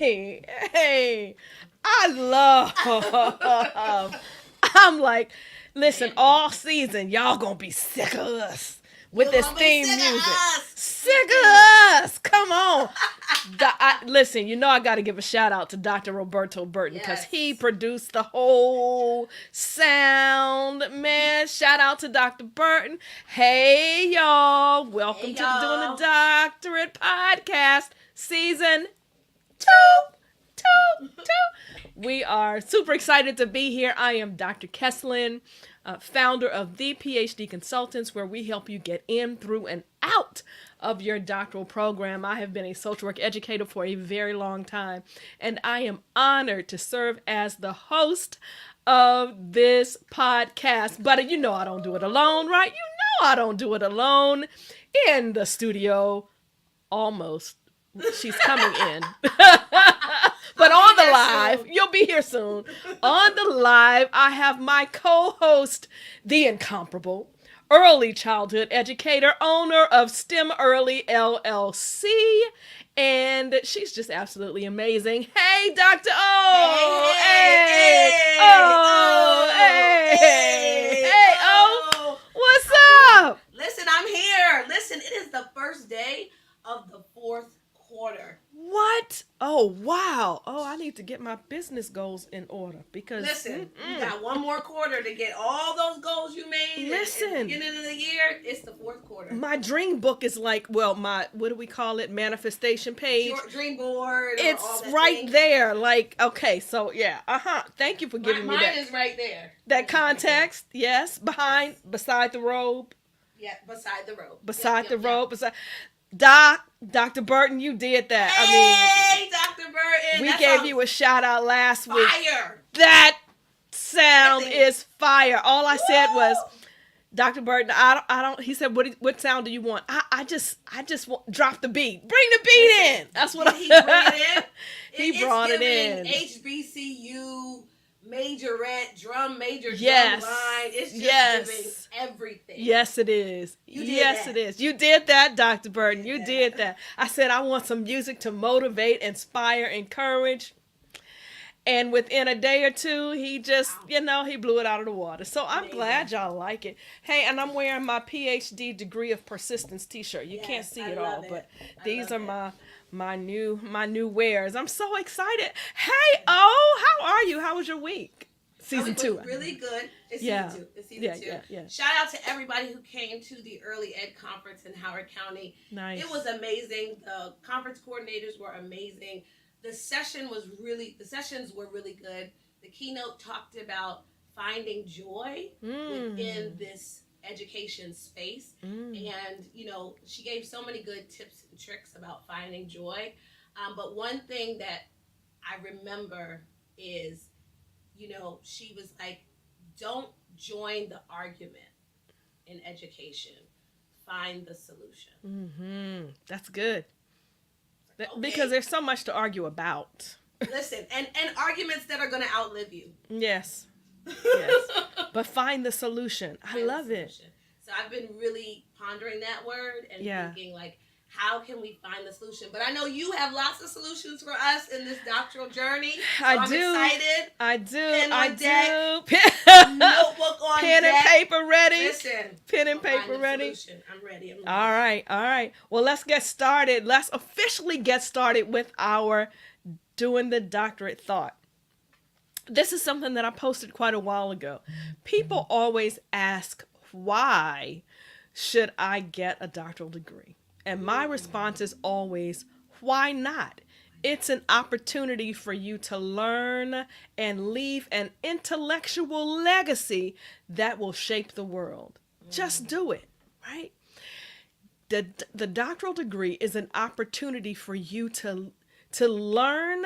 Hey, I love. I'm like, listen, all season, y'all gonna be sick of us with You're this gonna be theme sick of music. us. Sick of us. Come on. Listen, you know I got to give a shout out to Dr. Roberto Burton because Yes. he produced the whole sound. Man, shout out to Dr. Burton. Hey, y'all. Welcome Hey, to the Doing the y'all. Doctorate podcast, season two. We are super excited to be here. I am Dr. Kesslin, founder of the PhD Consultants, where we help you get in, through, and out of your doctoral program. I have been a social work educator for a very long time, and I am honored to serve as the host of this podcast. But you know I don't do it alone, right? You know I don't do it alone. In the studio, almost. She's coming in. But on the live, you'll be here soon. On the live, I have my co-host, the incomparable early childhood educator, owner of STEM Early LLC, and she's just absolutely amazing. Hey, Dr. O! Hey, O! What's up? Listen, I'm here. Listen, it is the first day of the fourth quarter. What? Oh, wow. Oh, I need to get my business goals in order because... Listen, you got one more quarter to get all those goals you made. Listen. At the beginning of the year, it's the fourth quarter. My dream book is like, well, my, what do we call it? Manifestation page. Your dream board. It's all that right thing. there. Like, okay, so yeah. Thank you for giving me that. Mine is right there. That context, yes. Beside the robe. Yeah, beside the robe. Beside the robe. Beside... Dr. Burton, you did that. Hey, Dr. Burton. We gave you a shout out last week. Fire. That sound is fire. All I said was, Dr. Burton, I don't. He said, what sound do you want? I just want, drop the beat. Bring the beat in. That's what he bring it in. He brought it in. HBCU. Majorette, drum major, yes. drum line. It's just giving everything. Yes, it is. It is. You did that, Dr. Burton. You did that. I said, I want some music to motivate, inspire, encourage. And within a day or two, he just, he blew it out of the water. So I'm glad y'all like it. Hey, and I'm wearing my PhD degree of persistence t-shirt. You can't see it all, but these are my new wares. I'm so excited. Hey, how are you? How was your week? Season 2. Really good. It's season 2. It's season 2. Yeah. Shout out to everybody who came to the Early Ed Conference in Howard County. Nice. It was amazing. The conference coordinators were amazing. The sessions were really good. The keynote talked about finding joy within this education space. And, she gave so many good tips and tricks about finding joy. But one thing that I remember is, she was like, don't join the argument in education. Find the solution. Mm-hmm. That's good. Okay. Because there's so much to argue about. Listen, and arguments that are going to outlive you. Yes. But find the solution. I love it. So I've been really pondering that word and thinking, like, how can we find the solution? But I know you have lots of solutions for us in this doctoral journey. So I'm excited. I do. Pen on deck. Notebook on pen deck. And paper ready. Listen. Pen and paper ready. I'm ready. All right. Well, let's get started. Let's officially get started with our Doing the Doctorate thought. This is something that I posted quite a while ago. People always ask, why should I get a doctoral degree? And my response is always, why not? It's an opportunity for you to learn and leave an intellectual legacy that will shape the world. Just do it, right? The doctoral degree is an opportunity for you to learn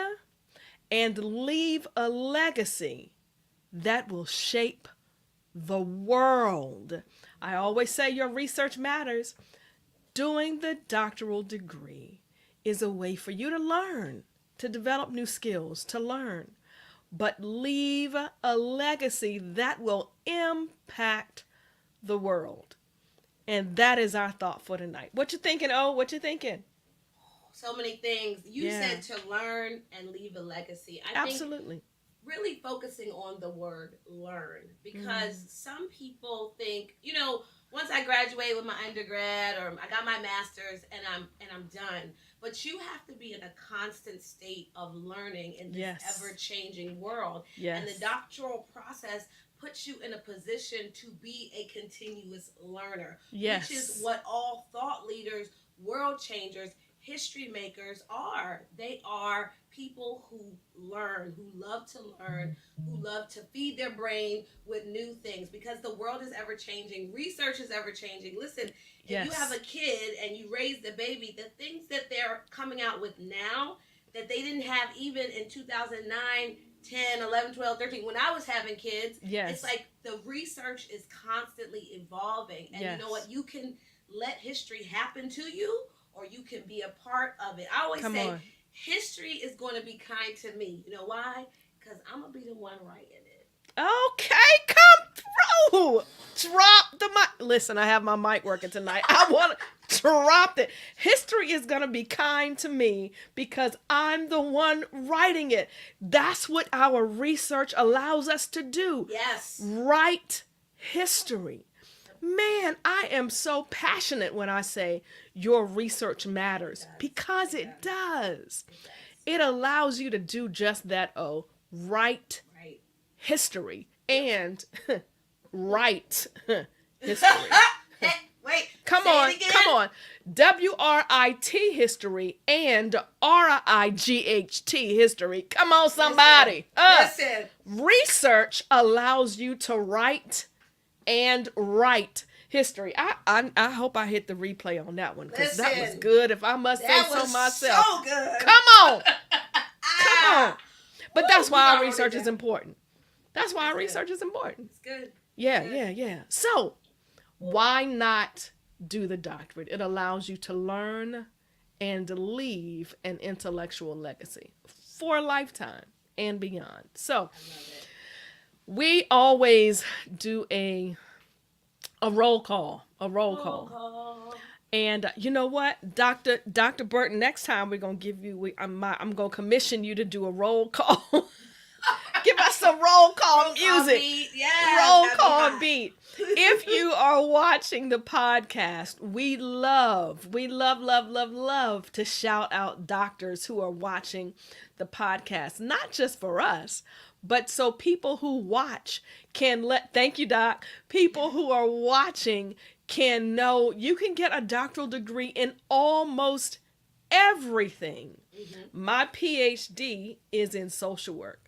and leave a legacy that will shape the world. I always say your research matters. Doing the doctoral degree is a way for you to learn, to develop new skills, to learn, but leave a legacy that will impact the world. And that is our thought for tonight. What you thinking, O? What you thinking? so many things. You Yeah. said to learn and leave a legacy. I think Absolutely. really focusing on the word learn, because Mm. some people think, once I graduate with my undergrad or I got my master's and I'm done. But you have to be in a constant state of learning in this Yes. ever changing world. And the Yes. doctoral process puts you in a position to be a continuous learner, Yes. which is what all thought leaders, world changers, history makers are. They are people who learn, who love to learn, who love to feed their brain with new things, because the world is ever changing. Research is ever changing. Listen, if you have Yes. a kid and you raise the baby, the things that they're coming out with now that they didn't have even in 2009, 10, 11, 12, 13, when I was having kids, Yes. it's like the research is constantly evolving. And Yes. you know what? You can let history happen to you, or you can be a part of it. I always Come say, on. history is going to be kind to me. You know why? Because I'm going to be the one writing it. Okay, come through. Drop the mic. Listen, I have my mic working tonight. I want to drop it. History is going to be kind to me because I'm the one writing it. That's what our research allows us to do. Yes. Write history. Man, I am so passionate when I say your research matters, because it does. It allows you to do just that. Write Right. history and write history. Wait. Come say on, it again. come on. WRIT history and RIGHT history. Come on, somebody. Listen. Research allows you to write and write history. I hope I hit the replay on that one, because that was Listen. good, if I must say That so was myself. so good. Come on. Come on. But that's Woo, why you our gotta research write it is down. important. That's why our That's good. research is important. It's good. Yeah, Good. yeah. So, why not do the doctorate? It allows you to learn and leave an intellectual legacy for a lifetime and beyond. So, I love it. we always do a roll call. Roll call. And you know what, Dr. Burton, next time we're gonna give you. I'm gonna commission you to do a roll call. Give us a roll call music. Beat. Yes, Roll that'd be call hot. beat. If you are watching the podcast, we love to shout out doctors who are watching the podcast. Not just for us, but so people who watch can thank you, Doc. People who are watching can know you can get a doctoral degree in almost everything. Mm-hmm. My PhD is in social work.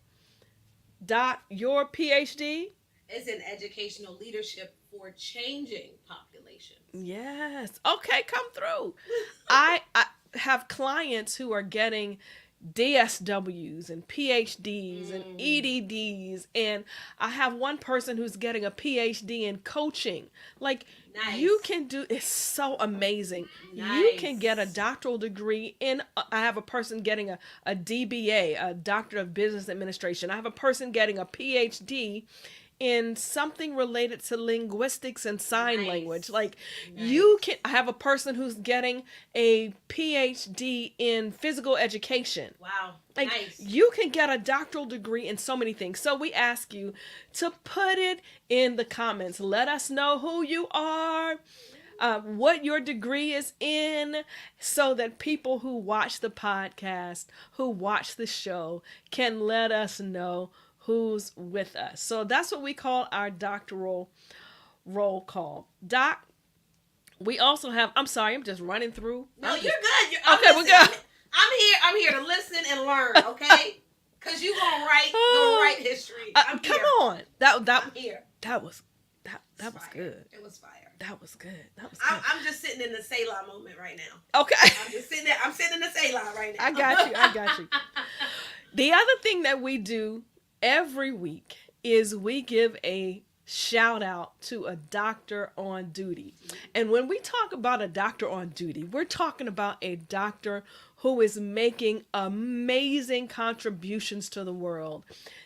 Doc, your PhD? It's in educational leadership for changing populations. Yes. Okay, come through. I have clients who are getting DSWs and PhDs and EDDs, and I have one person who's getting a PhD in coaching. Like, Nice. you can do, it's so amazing. You Nice. can get a doctoral degree in, I have a person getting a DBA, a Doctor of Business Administration. I have a person getting a PhD in something related to linguistics and sign Nice. language. Like, Nice. you can, I have a person who's getting a PhD in physical education. Wow. Like, Nice. you can get a doctoral degree in so many things. So we ask you to put it in the comments. Let us know who you are, what your degree is in, so that people who watch the podcast, who watch the show, can let us know who's with us. So that's what we call our doctoral roll call. Doc, we also have, I'm sorry, I'm just running through. No, you're good. Okay, we're good. I'm here to listen and learn, okay? Because you're going to write the right history. I'm Come here. on. I'm here. That was Fire. good. It was fire. That was good. I'm just sitting in the Selah moment right now. Okay. I'm just sitting there. I'm sitting in the Selah right now. I got you. The other thing that we do every week is we give a shout out to a doctor on duty. And when we talk about a doctor on duty, we're talking about a doctor who is making amazing contributions to the world.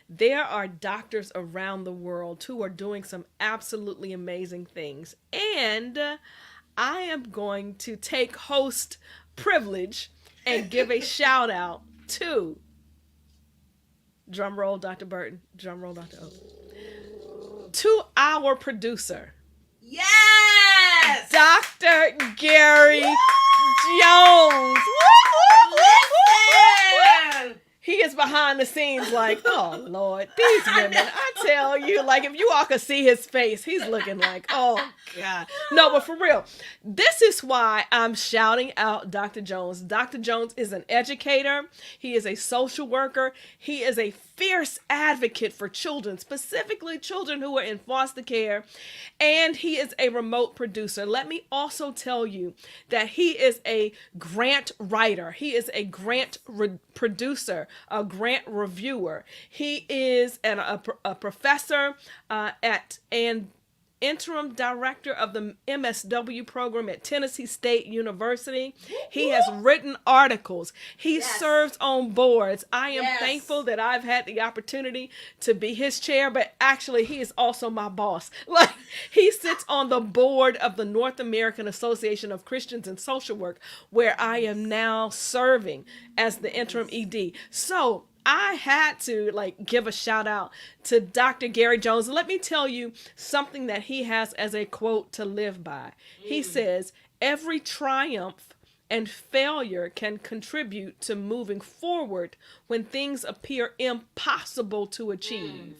There are doctors around the world who are doing some absolutely amazing things. And I am going to take host privilege and give a shout out to, drum roll, Dr. Burton, drum roll, Dr. O, to our producer. Yes! Dr. Gary Jones. Listen! He is behind the scenes like, oh, Lord, these women, I tell you, like, if you all could see his face, he's looking like, oh, God. No, but for real, this is why I'm shouting out Dr. Jones. Dr. Jones is an educator. He is a social worker. He is a fierce advocate for children, specifically children who are in foster care, and he is a remote producer. Let me also tell you that he is a grant writer. He is a grant producer, a grant reviewer. He is a professor and interim director of the MSW program at Tennessee State University. He has written articles. He serves on boards. I am thankful that I've had the opportunity to be his chair, but actually he is also my boss. Like, he sits on the board of the North American Association of Christians in Social Work, where I am now serving as the interim ED. So I had to give a shout out to Dr. Gary Jones. Let me tell you something that he has as a quote to live by. He says, every triumph and failure can contribute to moving forward when things appear impossible to achieve.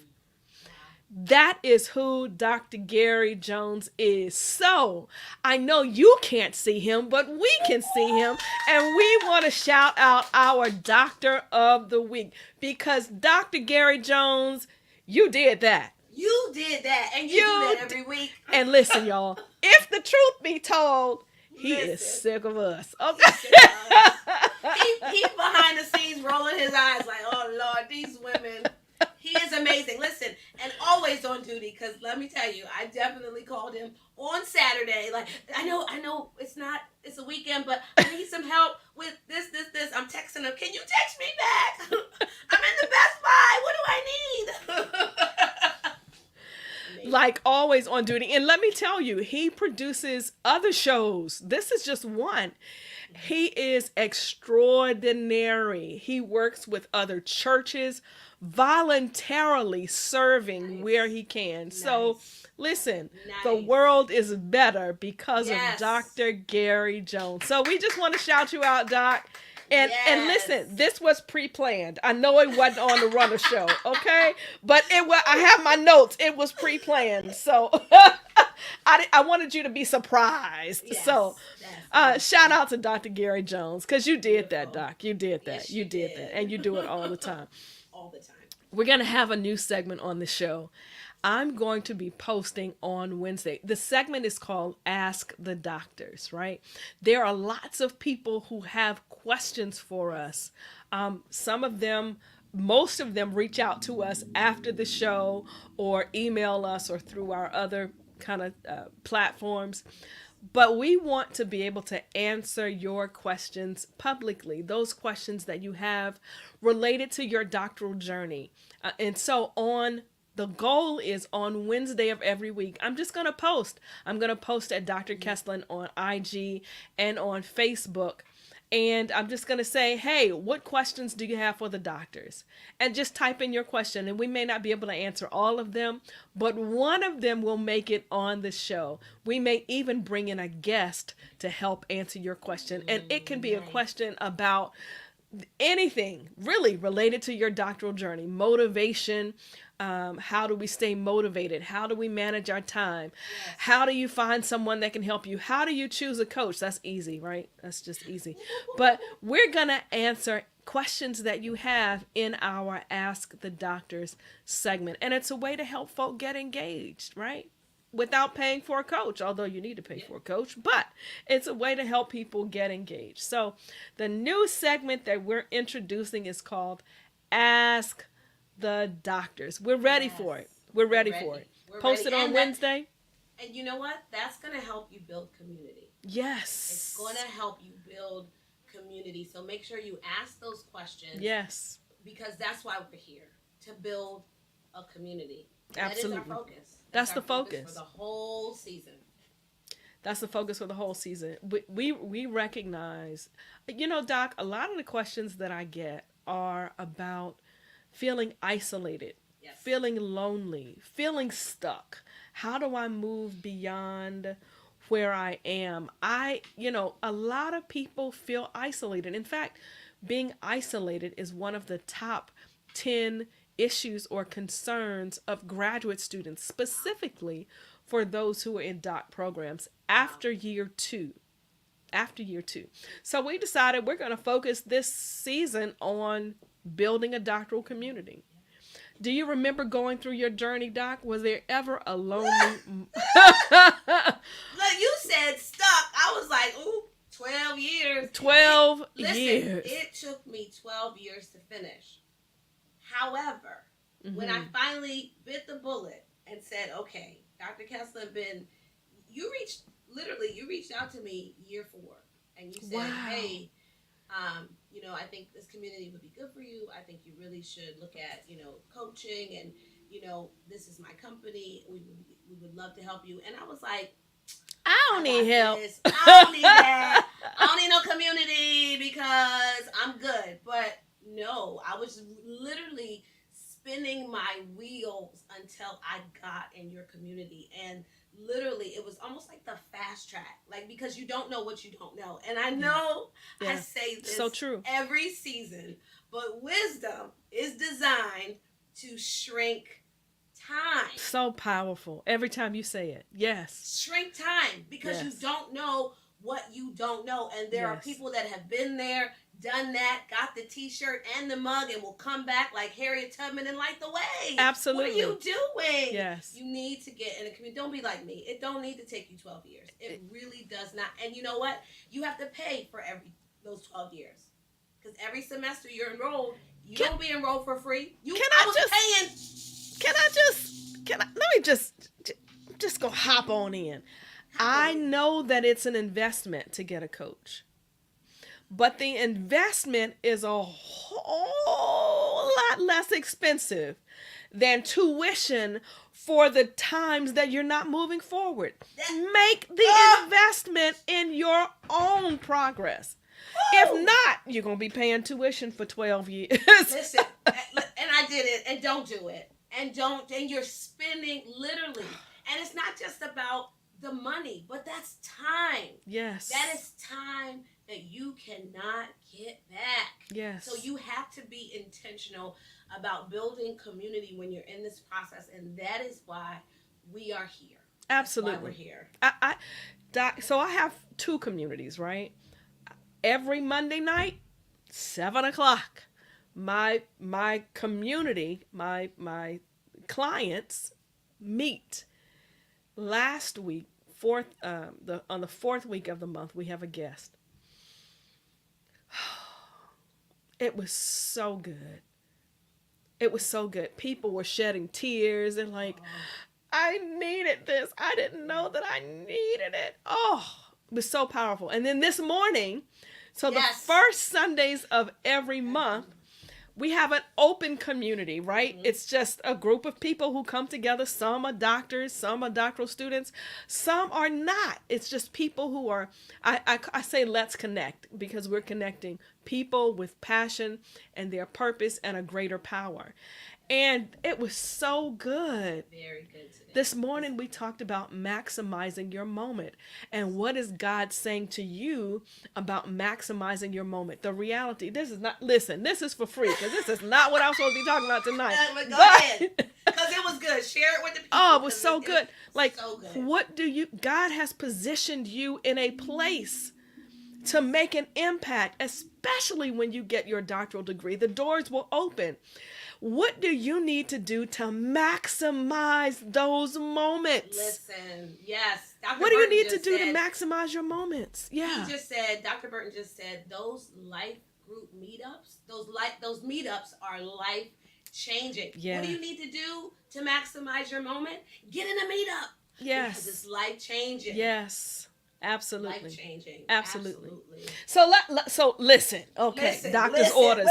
That is who Dr. Gary Jones is. So I know you can't see him, but we can see him. And we want to shout out our Doctor of the Week, because Dr. Gary Jones, you did that. You did that, and you do that every week. And listen, y'all, if the truth be told, he is sick of us. Okay. He's behind the scenes rolling his eyes like, oh, Lord, these women. He is amazing. Listen, and always on duty, because let me tell you, I definitely called him on Saturday. Like, I know it's a weekend, but I need some help with this. I'm texting him, can you text me back? I'm in the Best Buy. What do I need? Like, always on duty. And let me tell you, he produces other shows. This is just one. He is extraordinary. He works with other churches, voluntarily serving where he can. So listen, the world is better because of Dr. Gary Jones. So we just want to shout you out, Doc. And listen, this was pre-planned. I know it wasn't on the Runner Show, okay? But I have my notes. It was pre-planned. So I wanted you to be surprised. So shout out to Dr. Gary Jones, because you did that, Doc. You did that. Yes, you did that. And you do it all the time. All the time. We're going to have a new segment on the show. I'm going to be posting on Wednesday. The segment is called Ask the Doctors, right? There are lots of people who have questions for us. Most of them reach out to us after the show, or email us, or through our other kind of platforms. But we want to be able to answer your questions publicly, those questions that you have related to your doctoral journey. And so the goal is on Wednesday of every week, I'm going to post at Dr. Kesslin on IG and on Facebook. And I'm just going to say, hey, what questions do you have for the doctors? And just type in your question. And we may not be able to answer all of them, but one of them will make it on the show. We may even bring in a guest to help answer your question. And it can be a question about anything really related to your doctoral journey, motivation. How do we stay motivated? How do we manage our time? How do you find someone that can help you? How do you choose a coach? That's easy, right? That's just easy. But we're going to answer questions that you have in our Ask the Doctors segment. And it's a way to help folk get engaged, right? Without paying for a coach, although you need to pay for a coach, but it's a way to help people get engaged. So the new segment that we're introducing is called Ask the Doctors. We're ready for it. We're ready for it. Post it on Wednesday. And you know what? That's going to help you build community. Yes. It's going to help you build community. So make sure you ask those questions. Yes. Because that's why we're here, to build a community. Absolutely. That is our focus. That's the focus. For the whole season. That's the focus for the whole season. We recognize, Doc, a lot of the questions that I get are about feeling isolated, Yes. feeling lonely, feeling stuck. How do I move beyond where I am? A lot of people feel isolated. In fact, being isolated is one of the top 10 issues or concerns of graduate students, specifically for those who are in doc programs after year two. After year two. So we decided we're going to focus this season on building a doctoral community. Do you remember going through your journey, Doc? Was there ever a lonely... Like you said, stuck. I was like, ooh, 12 years. 12 Listen, years. it took me 12 years to finish. However, when I finally bit the bullet and said, okay, Dr. Kessler, you reached out to me year 4, and you said, Wow. hey, I think this community would be good for you. I think you really should look at, coaching, and, this is my company. We would love to help you. And I was like, I don't need help. I don't need that. I don't need no community because I'm good. But no, I was literally spinning my wheels until I got in your community. And literally, it was almost like the fast track, because you don't know what you don't know. And I know I say this so true every season, but wisdom is designed to shrink time. So powerful. Every time you say it. Yes. Shrink time, because you don't know what you don't know. And there are people that have been there, done that, got the t-shirt and the mug, and will come back like Harriet Tubman and light the way. Absolutely. What are you doing? Yes. You need to get in a community. Don't be like me. It don't need to take you 12 years. It really does not. And you know what? You have to pay for those 12 years. Because every semester you're enrolled, don't be enrolled for free. Let me just go hop on in. I know that it's an investment to get a coach. But the investment is a whole lot less expensive than tuition for the times that you're not moving forward. Make the investment in your own progress. If not, you're going to be paying tuition for 12 years. Listen, and I did it, and don't do it. And you're spending literally. And it's not just about the money, but that's time. Yes. That is time that you cannot get back. Yes. So you have to be intentional about building community when you're in this process, and that is why we are here. Absolutely. That's why we're here. So I have 2 communities, right? Every Monday night, 7:00, my community, my clients meet. Last week, on the 4th week of the month, we have a guest. It was so good. It was so good. People were shedding tears and I needed this. I didn't know that I needed it. Oh, it was so powerful. And then this morning, the first Sundays of every month, we have an open community, right? Mm-hmm. It's just a group of people who come together. Some are doctors, some are doctoral students, some are not. It's just people who are, I say let's connect, because we're connecting people with passion and their purpose and a greater power. And it was so good. Very good today. This morning we talked about maximizing your moment. And what is God saying to you about maximizing your moment? The reality, this is for free, because this is not what I'm supposed to be talking about tonight. But go ahead, because it was good. Share it with the people. Oh, it was so good. So good. God has positioned you in a place to make an impact, especially when you get your doctoral degree. The doors will open. What do you need to do to maximize those moments? Listen, yes. What do you need to do to maximize your moments? Yeah. Dr. Burton just said, those life group meetups, those meetups are life changing. Yeah. What do you need to do to maximize your moment? Get in a meetup. Yes. Because it's life changing. Yes. Absolutely. Life changing. Absolutely. So listen. Okay. Doctor's orders.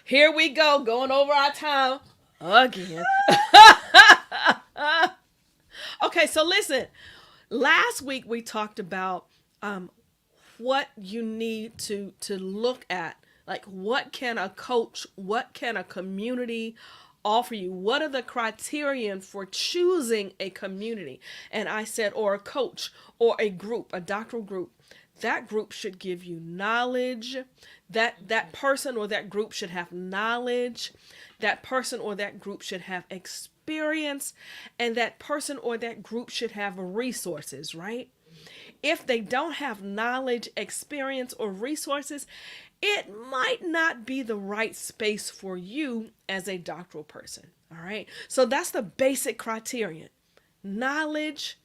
Here we go, going over our time again. Okay, so listen. Last week we talked about what you need to look at, like what can a coach, what can a community offer you, what are the criterion for choosing a community. And I said, or a coach or a group, a doctoral group, that group should give you knowledge, that person or that group should have knowledge, that person or that group should have experience, and that person or that group should have resources, right? If they don't have knowledge, experience, or resources, it might not be the right space for you as a doctoral person. All right. So that's the basic criterion: knowledge,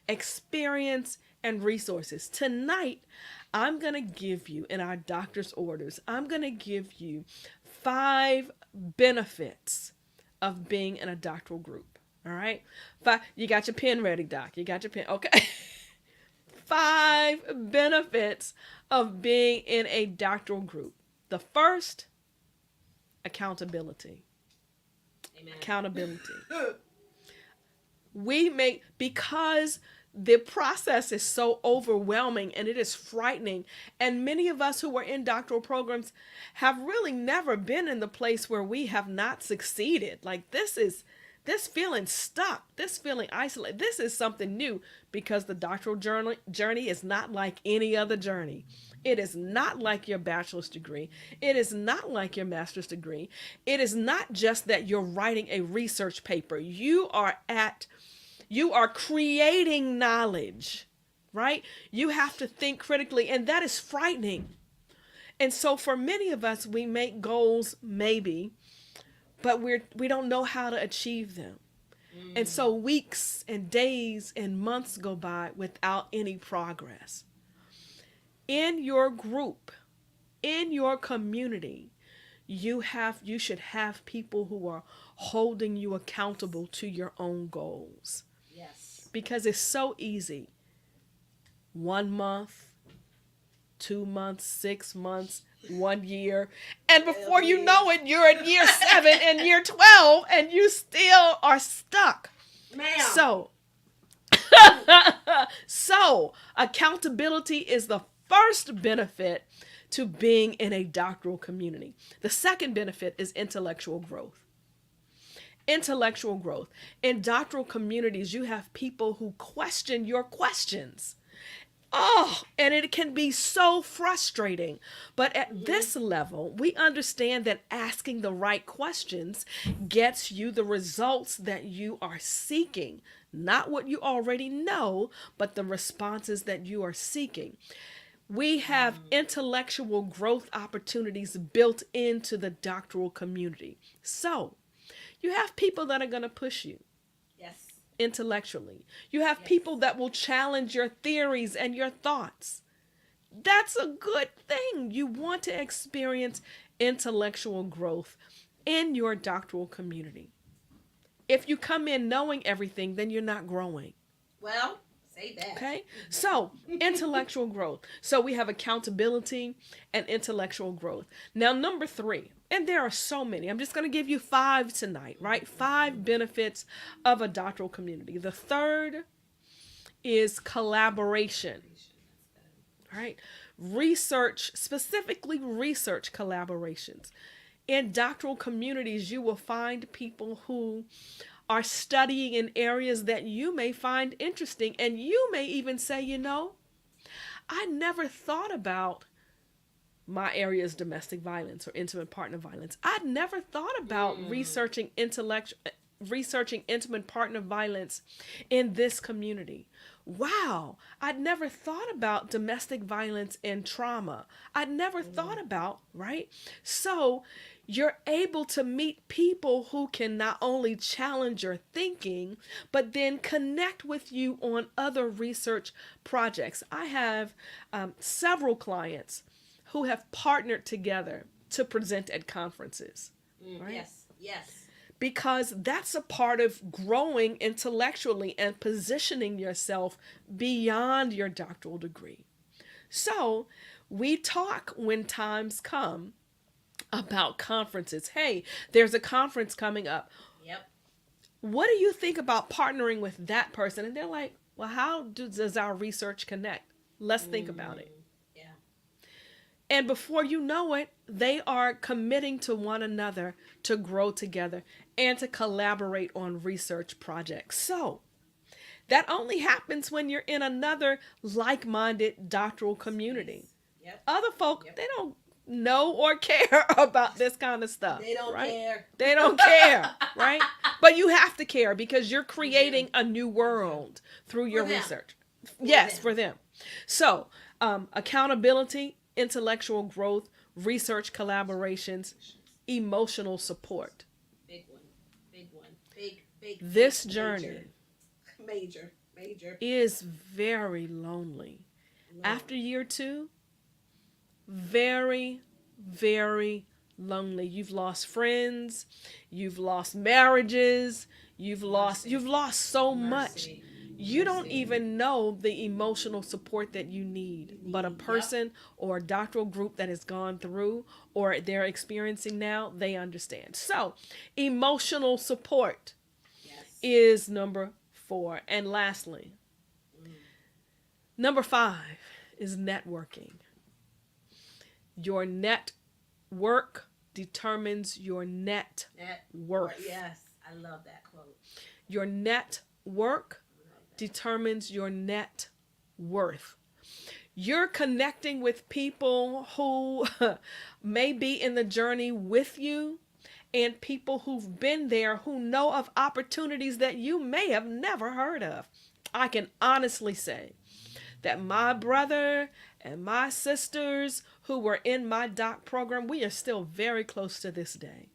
experience, and resources. Tonight, I'm going to give you, in our doctor's orders, I'm going to give you 5 benefits of being in a doctoral group. All right. 5. You got your pen ready, Doc? You got your pen? Okay. 5 benefits of being in a doctoral group. The first, accountability. Amen. Accountability. Because the process is so overwhelming and it is frightening, and many of us who are in doctoral programs have really never been in the place where we have not succeeded. Like this feeling stuck, this feeling isolated, this is something new, because the doctoral journey is not like any other journey. It is not like your bachelor's degree. It is not like your master's degree. It is not just that you're writing a research paper. You are creating knowledge, right? You have to think critically, and that is frightening. And so for many of us, we make goals maybe, but we don't know how to achieve them. And so weeks and days and months go by without any progress. In your group, in your community, you should have people who are holding you accountable to your own goals. Yes. Because it's so easy. 1 month, 2 months, 6 months, 1 year, and before you know it, you're in year 7 and year 12, and you still are stuck. Ma'am. So accountability is the first benefit to being in a doctoral community. The second benefit is intellectual growth. Intellectual growth. In doctoral communities, you have people who question your questions. Oh, and it can be so frustrating. But at this level, we understand that asking the right questions gets you the results that you are seeking. Not what you already know, but the responses that you are seeking. We have intellectual growth opportunities built into the doctoral community. So, you have people that are going to push you. Yes. Intellectually. You have people that will challenge your theories and your thoughts. That's a good thing. You want to experience intellectual growth in your doctoral community. If you come in knowing everything, then you're not growing. Well, say that. Okay? So, intellectual growth. So we have accountability and intellectual growth. Now, number 3, and there are so many. I'm just going to give you 5 tonight, right? 5 benefits of a doctoral community. The third is collaboration. All right? Research, specifically research collaborations. In doctoral communities, you will find people who are studying in areas that you may find interesting, and you may even say, I never thought about my area is domestic violence or intimate partner violence. I'd never thought about researching intimate partner violence in this community. Wow, I'd never thought about domestic violence and trauma. I'd never thought about, right? So you're able to meet people who can not only challenge your thinking, but then connect with you on other research projects. I have several clients who have partnered together to present at conferences. Right? Yes. Because that's a part of growing intellectually and positioning yourself beyond your doctoral degree. So we talk when times come about conferences. Hey, there's a conference coming up. Yep. What do you think about partnering with that person? And they're like, Well, how does our research connect? Let's think about it. Yeah. And before you know it, they are committing to one another to grow together and to collaborate on research projects. So, that only happens when you're in another like minded doctoral community. Yep. Other folk, Yep. they don't know or care about this kind of stuff. They don't right? care. They don't care, right? But you have to care because you're creating a new world through your research. Yes, for them. So, accountability, intellectual growth, research collaborations, emotional support. Big one. Big one. Big. This journey Major. is very lonely. After year 2, very, very lonely. You've lost friends, you've lost marriages, you've lost so much. You don't even know the emotional support that you need. But a person or a doctoral group that has gone through or they're experiencing now, they understand. So, emotional support is number 4. And lastly, number 5 is networking. Your network determines your net worth. Yes, I love that quote. Your network determines your net worth. You're connecting with people who may be in the journey with you and people who've been there who know of opportunities that you may have never heard of. I can honestly say that my brother and my sisters who were in my doc program, we are still very close to this day.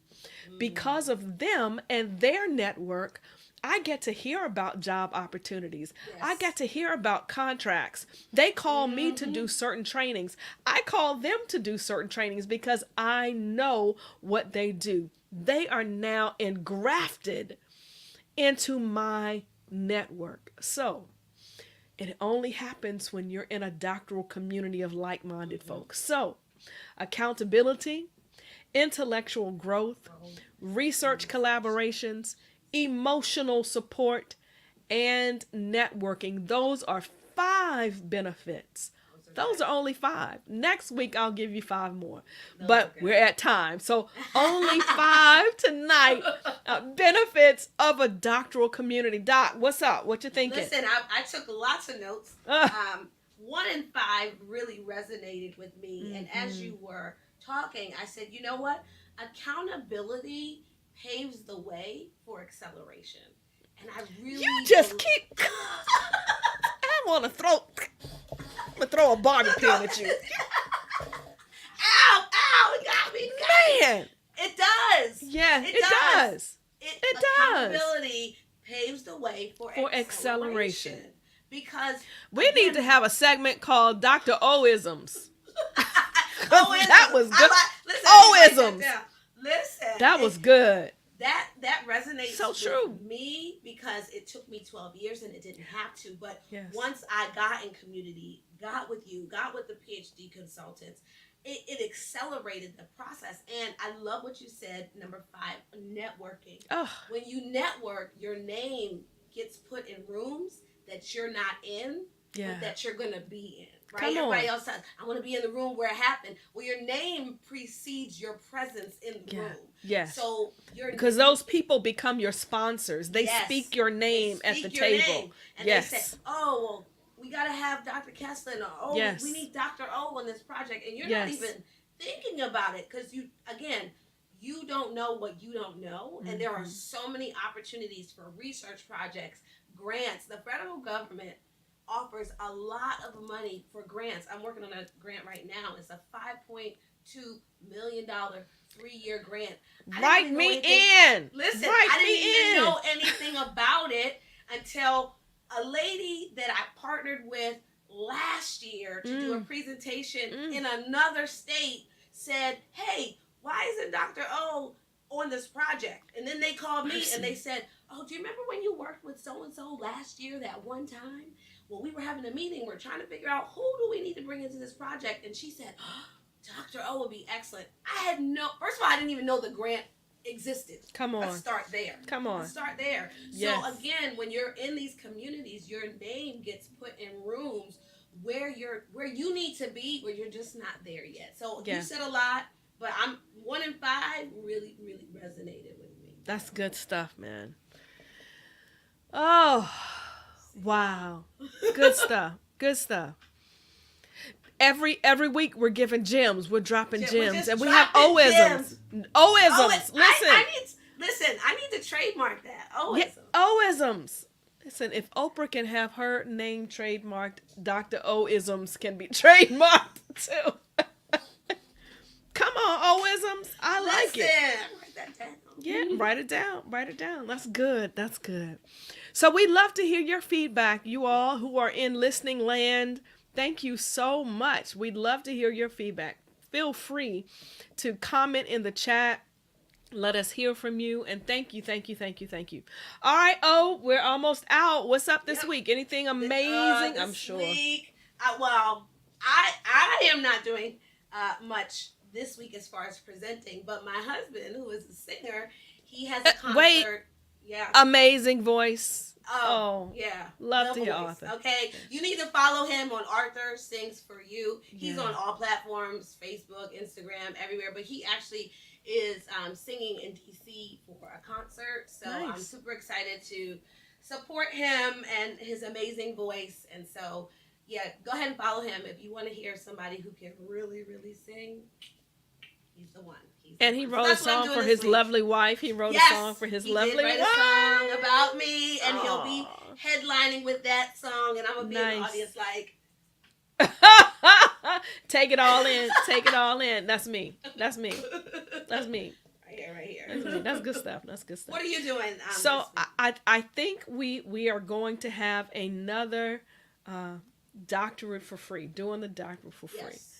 Because of them and their network, I get to hear about job opportunities. I get to hear about contracts. They call me to do certain trainings. I call them to do certain trainings because I know what they do. They are now engrafted into my network. So, it only happens when you're in a doctoral community of like-minded folks. So, accountability, intellectual growth, research collaborations, emotional support, and networking. Those are 5 benefits. Those are only 5. Next week, I'll give you 5 more. But we're at time. So only 5 tonight. Benefits of a doctoral community. Doc, what's up? What you thinking? Listen, I took lots of notes. 1 and 5 really resonated with me. And as you were talking, I said, you know what? Accountability paves the way for acceleration. And I really... You just keep... I want to throw... I'm going to throw a barbie pin at you. Ow, it got me. Man. It does. Yeah, it does. It does. Accountability paves the way for acceleration. Because we need to have a segment called Dr. O-isms. That was good. O-isms. Listen. That was good. That resonates so true with me because it took me 12 years and it didn't have to. But yes. Once I got in community, got with you, got with the PhD consultants, it accelerated the process. And I love what you said, number 5, networking. Oh. When you network, your name gets put in rooms that you're not in, but that you're going to be in. Right? Everybody else says, I want to be in the room where it happened. Well, your name precedes your presence in the room. Yes. So because those people become your sponsors. They speak your name at the table. And they say, oh, well, we got to have Dr. Kessler. Or, we need Dr. O on this project. And you're not even thinking about it because you don't know what you don't know. And there are so many opportunities for research projects, grants. The federal government offers a lot of money for grants. I'm working on a grant right now. It's a $5.2 million 3-year grant. Write me in. Listen, I didn't even know anything about it until a lady that I partnered with last year to do a presentation in another state said, hey, why isn't Dr. O on this project? And then they called me and they said, oh, do you remember when you worked with so-and-so last year that one time? Well, we were having a meeting. We're trying to figure out who do we need to bring into this project. And she said, Dr. O would be excellent. First of all, I didn't even know the grant existed. Come on. Let's start there. Come on. Let's start there. Yes. So again, when you're in these communities, your name gets put in rooms where you need to be, where you're just not there yet. So you said a lot, but I'm 1 in 5 really, really resonated with me. That's good stuff, man. Oh, wow. Good stuff. Good stuff. Every week we're giving gems. We're dropping gems. And we have oisms. Oisms. Listen. I need to trademark that. Oisms. Yeah, oisms. Listen, if Oprah can have her name trademarked, Dr. O-isms can be trademarked too. Come on, O-isms. I like it. Write that down. Yeah, write it down. Write it down. That's good. That's good. So we'd love to hear your feedback, you all who are in listening land. Thank you so much. We'd love to hear your feedback. Feel free to comment in the chat. Let us hear from you. And thank you. All right, we're almost out. What's up this week? Anything amazing? I'm sure. Week, I am not doing much this week as far as presenting, but my husband, who is a singer, he has a concert. Wait. Yeah. Amazing voice. Oh, yeah. Love to hear Arthur. Okay. You need to follow him on Arthur Sings For You. He's on all platforms, Facebook, Instagram, everywhere. But he actually is singing in DC for a concert. So nice. I'm super excited to support him and his amazing voice. And so, yeah, go ahead and follow him if you want to hear somebody who can really, really sing. He's the one. He wrote a song for his lovely wife. He wrote a song for his lovely wife. He did write a song about me, and he'll be headlining with that song, and I'm going to be in the audience like... Take it all in. Take it all in. That's me. Right here. That's good stuff. What are you doing? So I think we are going to have another doctorate for free. Doing the doctorate for free. Yes.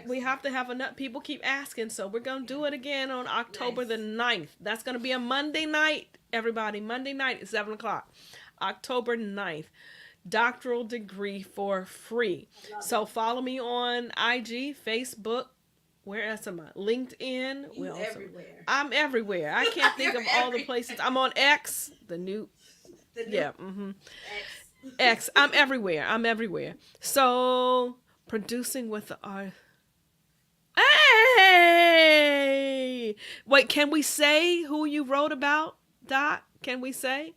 We have to have enough. People keep asking, so we're going to do it again on October the 9th. That's going to be a Monday night, everybody. Monday night at 7 o'clock. October 9th. Doctoral degree for free. So follow me on IG, Facebook. Where else am I? LinkedIn. Everywhere. I'm everywhere. I can't think of all the places. I'm on X. The new. Yeah. Mm-hmm. X. I'm everywhere. So producing with the art. Hey! Wait, can we say who you wrote about, Doc? Can we say?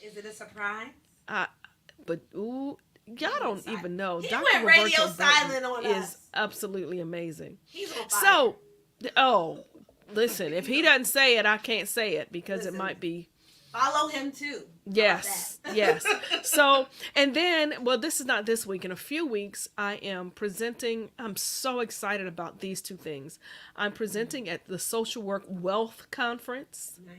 Is it a surprise? But y'all don't even know. He Dr. went Roberto radio silent on is us. Absolutely amazing. He's on fire. So, listen, if he doesn't say it, I can't say it because it might be. Follow him too. Yes. So, and then, this is not this week. In a few weeks, I am presenting. I'm so excited about these two things. I'm presenting at the Social Work Wealth Conference. Nice.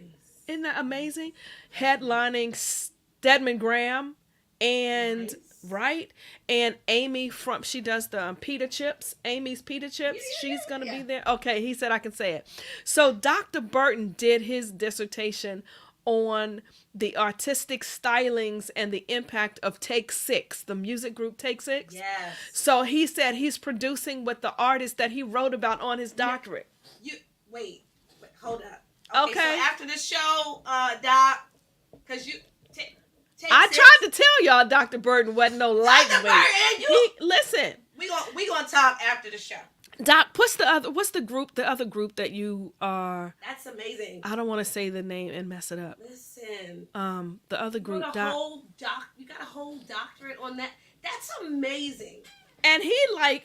Isn't that amazing? Headlining Stedman Graham and right, and Amy she does the pita chips. Amy's pita chips. She's gonna be there. Okay, he said I can say it. So Dr. Burton did his dissertation on the artistic stylings and the impact of Take Six, the music group Take Six. Yes. So he said he's producing with the artist that he wrote about on his doctorate. Wait, hold up. Okay. So after the show, Doc, because you... I tried to tell y'all Dr. Burton wasn't no lightweight. Listen. We gonna talk after the show. Doc, what's the other group that you are? That's amazing. I don't want to say the name and mess it up. Listen. The other group, you got a whole doctorate on that. That's amazing. And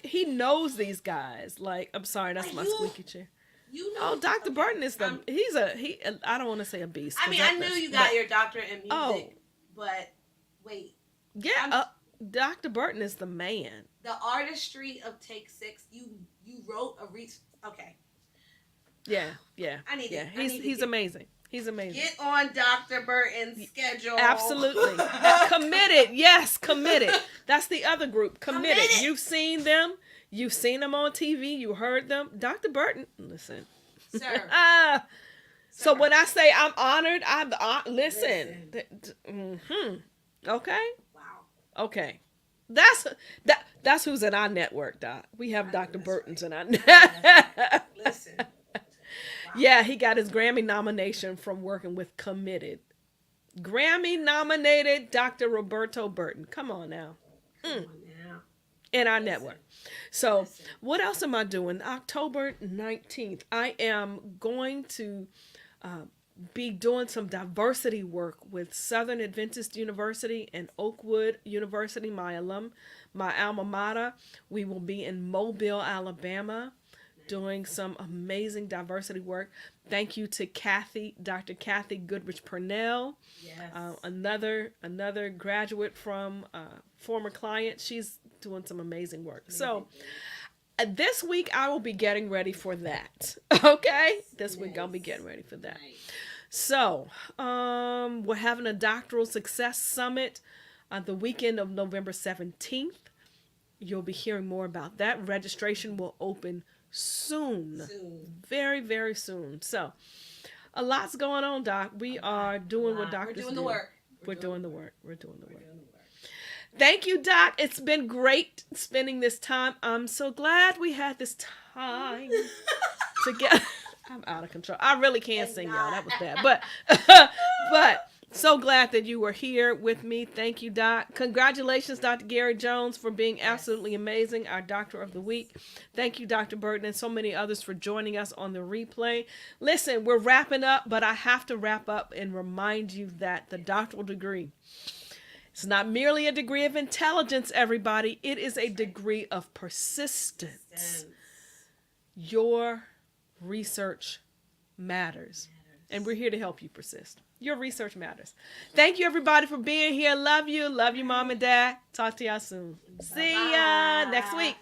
he knows these guys. Like, I'm sorry, that's my squeaky chair. Dr. Burton is I don't want to say a beast. I mean, I knew you got your doctorate in music, but wait. Yeah, Dr. Burton is the man. The artistry of Take Six, you wrote a okay. Yeah. He's amazing. Get on Dr. Burton's schedule. Absolutely. Committed. Yes, committed. That's the other group. Committed. You've seen them. You've seen them on TV. You heard them. Dr. Burton, listen. Sir. So when I say I'm honored, listen. Okay. Wow. Okay. That's who's in our network, Doc. We have Dr. Burton's in our network. Listen. Wow. Yeah, he got his Grammy nomination from working with Committed. Grammy nominated Dr. Roberto Burton. Come on now. Come on now. In our Listen. network. So, Listen. what else am I doing? October 19th, I am going to be doing some diversity work with Southern Adventist University and Oakwood University, my alma mater. We will be in Mobile, Alabama, doing some amazing diversity work. Thank you to Dr. Kathy Goodrich Purnell, Yes. another graduate from former client. She's doing some amazing work. So this week I will be getting ready for that. Okay, this week I'll be getting ready for that. Nice. So we're having a doctoral success summit the weekend of November 17th. You'll be hearing more about that. Registration will open soon. Very, very soon. So a lot's going on, Doc. We are doing what doctors do. We're doing the work. We're doing the work. Thank you, Doc. It's been great spending this time. I'm so glad we had this time together. I'm out of control. I really can't sing, y'all. That was bad. But so glad that you were here with me. Thank you, Doc. Congratulations, Dr. Gary Jones, for being absolutely amazing, our Doctor of the Week. Thank you, Dr. Burton, and so many others for joining us on the replay. Listen, we're wrapping up, but I have to wrap up and remind you that the doctoral degree, it's not merely a degree of intelligence, everybody. It is a degree of persistence. Your research matters. And we're here to help you persist. Your research matters. Thank you, everybody, for being here. Love you. Love you, Mom and Dad. Talk to y'all soon. See ya next week.